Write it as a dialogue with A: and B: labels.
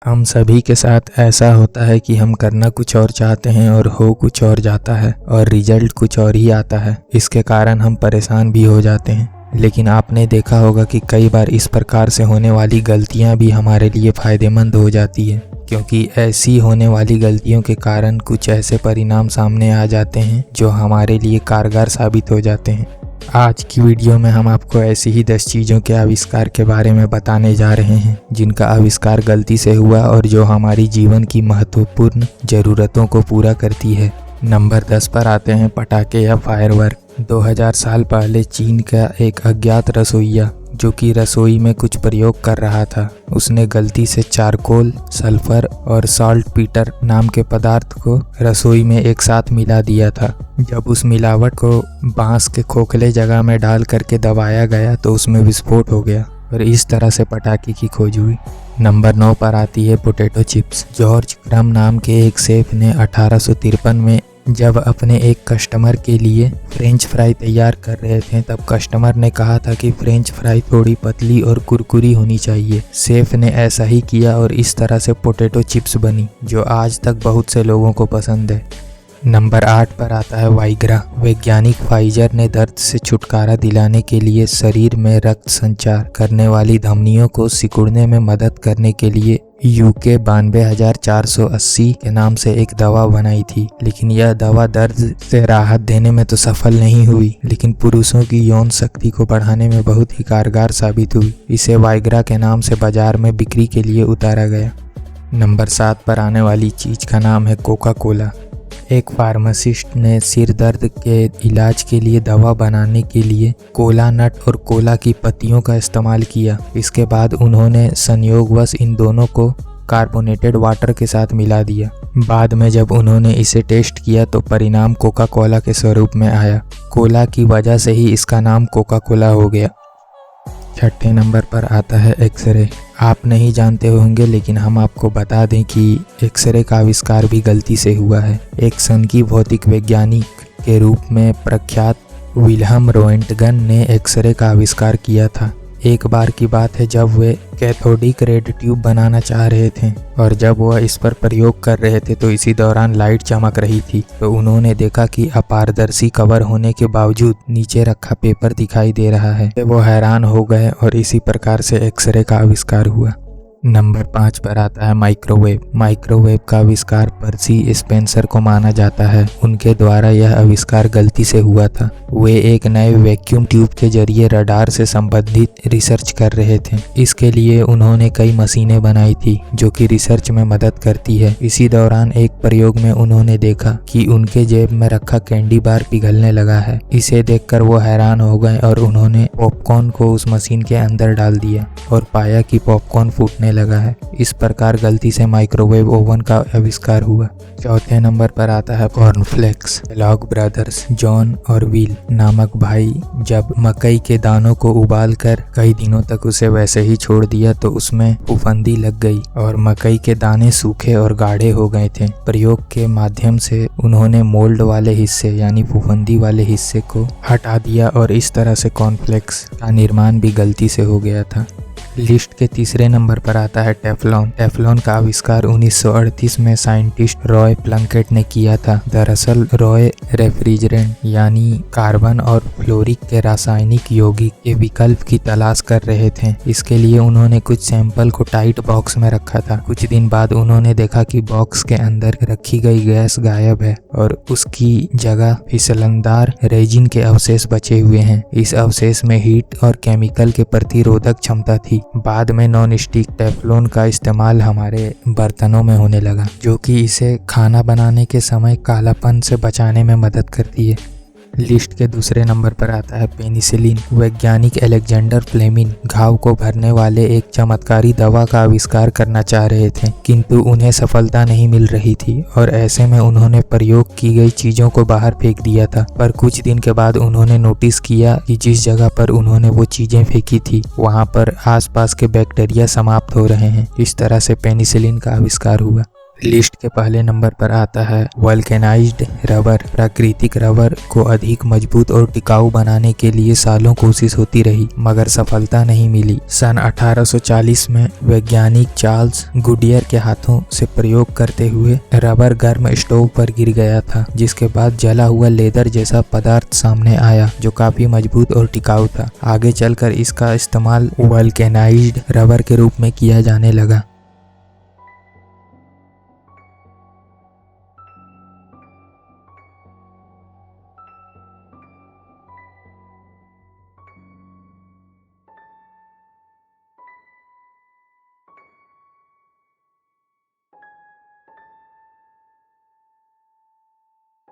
A: हम सभी के साथ ऐसा होता है कि हम करना कुछ और चाहते हैं और हो कुछ और जाता है और रिजल्ट कुछ और ही आता है। इसके कारण हम परेशान भी हो जाते हैं। लेकिन आपने देखा होगा कि कई बार इस प्रकार से होने वाली गलतियां भी हमारे लिए फ़ायदेमंद हो जाती है, क्योंकि ऐसी होने वाली गलतियों के कारण कुछ ऐसे परिणाम सामने आ जाते हैं जो हमारे लिए कारगर साबित हो जाते हैं। आज की वीडियो में हम आपको ऐसी ही 10 चीज़ों के आविष्कार के बारे में बताने जा रहे हैं जिनका आविष्कार गलती से हुआ और जो हमारी जीवन की महत्वपूर्ण ज़रूरतों को पूरा करती है। नंबर 10 पर आते हैं पटाखे या फायरवर्क। 2000 साल पहले चीन का एक अज्ञात रसोइया जो कि रसोई में कुछ प्रयोग कर रहा था, उसने गलती से चारकोल, सल्फर और सॉल्ट पीटर नाम के पदार्थ को रसोई में एक साथ मिला दिया था। जब उस मिलावट को बांस के खोखले जगह में डाल करके दबाया गया तो उसमें विस्फोट हो गया और इस तरह से पटाखे की खोज हुई। नंबर 9 पर आती है पोटैटो चिप्स। जॉर्ज क्रम नाम के एक शेफ ने 1853 में जब अपने एक कस्टमर के लिए फ्रेंच फ्राई तैयार कर रहे थे, तब कस्टमर ने कहा था कि फ्रेंच फ्राई थोड़ी पतली और कुरकुरी होनी चाहिए। शेफ ने ऐसा ही किया और इस तरह से पोटैटो चिप्स बनी, जो आज तक बहुत से लोगों को पसंद है। नंबर 8 पर आता है वाइग्रा। वैज्ञानिक फाइजर ने दर्द से छुटकारा दिलाने के लिए शरीर में रक्त संचार करने वाली धमनियों को सिकुड़ने में मदद करने के लिए UK 92,480 के नाम से एक दवा बनाई थी। लेकिन यह दवा दर्द से राहत देने में तो सफल नहीं हुई, लेकिन पुरुषों की यौन शक्ति को बढ़ाने में बहुत ही कारगर साबित हुई। इसे वाइग्रा के नाम से बाजार में बिक्री के लिए उतारा गया। नंबर 7 पर आने वाली चीज का नाम है कोका कोला। एक फार्मासिस्ट ने सिर दर्द के इलाज के लिए दवा बनाने के लिए कोला नट और कोला की पत्तियों का इस्तेमाल किया। इसके बाद उन्होंने संयोगवश इन दोनों को कार्बोनेटेड वाटर के साथ मिला दिया। बाद में जब उन्होंने इसे टेस्ट किया तो परिणाम कोका कोला के स्वरूप में आया। कोला की वजह से ही इसका नाम कोका कोला हो गया। छठे नंबर पर आता है एक्सरे। आप नहीं जानते होंगे, लेकिन हम आपको बता दें कि एक्सरे का आविष्कार भी गलती से हुआ है। एक सनकी भौतिक वैज्ञानिक के रूप में प्रख्यात विल्हम रोएंटगन ने एक्सरे का आविष्कार किया था। एक बार की बात है जब वे कैथोडिक रेड ट्यूब बनाना चाह रहे थे और जब वह इस पर प्रयोग कर रहे थे तो इसी दौरान लाइट चमक रही थी, तो उन्होंने देखा कि अपारदर्शी कवर होने के बावजूद नीचे रखा पेपर दिखाई दे रहा है। वो हैरान हो गए और इसी प्रकार से एक्सरे का आविष्कार हुआ। नंबर 5 पर आता है माइक्रोवेव। माइक्रोवेव का आविष्कार पर्सी स्पेंसर को माना जाता है। उनके द्वारा यह आविष्कार गलती से हुआ था। वे एक नए वैक्यूम ट्यूब के जरिए रडार से संबंधित रिसर्च कर रहे थे। इसके लिए उन्होंने कई मशीनें बनाई थी जो कि रिसर्च में मदद करती है। इसी दौरान एक प्रयोग में उन्होंने देखा कि उनके जेब में रखा कैंडी बार पिघलने लगा है। इसे देखकर वो हैरान हो गए और उन्होंने पॉपकॉर्न को उस मशीन के अंदर डाल दिया और पाया कि पॉपकॉर्न फूटने लगा है। इस प्रकार गलती से माइक्रोवेव ओवन का आविष्कार हुआ। चौथे नंबर पर आता है कॉर्नफ्लेक्स। केलॉग ब्रदर्स जॉन और विल नामक भाई जब मकई के दानों को उबालकर कई दिनों तक उसे वैसे ही छोड़ दिया तो उसमें फफूंदी लग गई और मकई के दाने सूखे और गाढ़े हो गए थे। प्रयोग के माध्यम से उन्होंने मोल्ड वाले हिस्से यानी फफूंदी वाले हिस्से को हटा दिया और इस तरह से कॉर्नफ्लेक्स का निर्माण भी गलती से हो गया था। लिस्ट के तीसरे नंबर पर आता है टेफ्लॉन। टेफ्लॉन का आविष्कार 1938 में साइंटिस्ट रॉय प्लंकेट ने किया था। दरअसल रॉय रेफ्रिजरेंट यानी कार्बन और फ्लोरिक के रासायनिक यौगिक के विकल्प की तलाश कर रहे थे। इसके लिए उन्होंने कुछ सैंपल को टाइट बॉक्स में रखा था। कुछ दिन बाद उन्होंने देखा कि बॉक्स के अंदर रखी गई गैस गायब है और उसकी जगह फिसलनदार रेजिन के अवशेष बचे हुए हैं। इस अवशेष में हीट और केमिकल के प्रतिरोधक क्षमता थी। बाद में नॉन स्टिक टेफ्लॉन का इस्तेमाल हमारे बर्तनों में होने लगा, जो कि इसे खाना बनाने के समय कालापन से बचाने में मदद करती है। लिस्ट के दूसरे नंबर पर आता है पेनिसिलिन। वैज्ञानिक अलेक्जेंडर फ्लेमिंग घाव को भरने वाले एक चमत्कारी दवा का आविष्कार करना चाह रहे थे, किंतु उन्हें सफलता नहीं मिल रही थी और ऐसे में उन्होंने प्रयोग की गई चीजों को बाहर फेंक दिया था। पर कुछ दिन के बाद उन्होंने नोटिस किया कि जिस जगह पर उन्होंने वो चीजें फेंकी थी वहां पर आसपास के बैक्टीरिया समाप्त हो रहे हैं। इस तरह से पेनिसिलिन का आविष्कार हुआ। लिस्ट के पहले नंबर पर आता है वल्केनाइज्ड रबर। प्राकृतिक रबर को अधिक मजबूत और टिकाऊ बनाने के लिए सालों कोशिश होती रही, मगर सफलता नहीं मिली। सन 1840 में वैज्ञानिक चार्ल्स गुडियर के हाथों से प्रयोग करते हुए रबर गर्म स्टोव पर गिर गया था, जिसके बाद जला हुआ लेदर जैसा पदार्थ सामने आया जो काफी मजबूत और टिकाऊ था। आगे चलकर इसका इस्तेमाल वल्केनाइज्ड रबर के रूप में किया जाने लगा।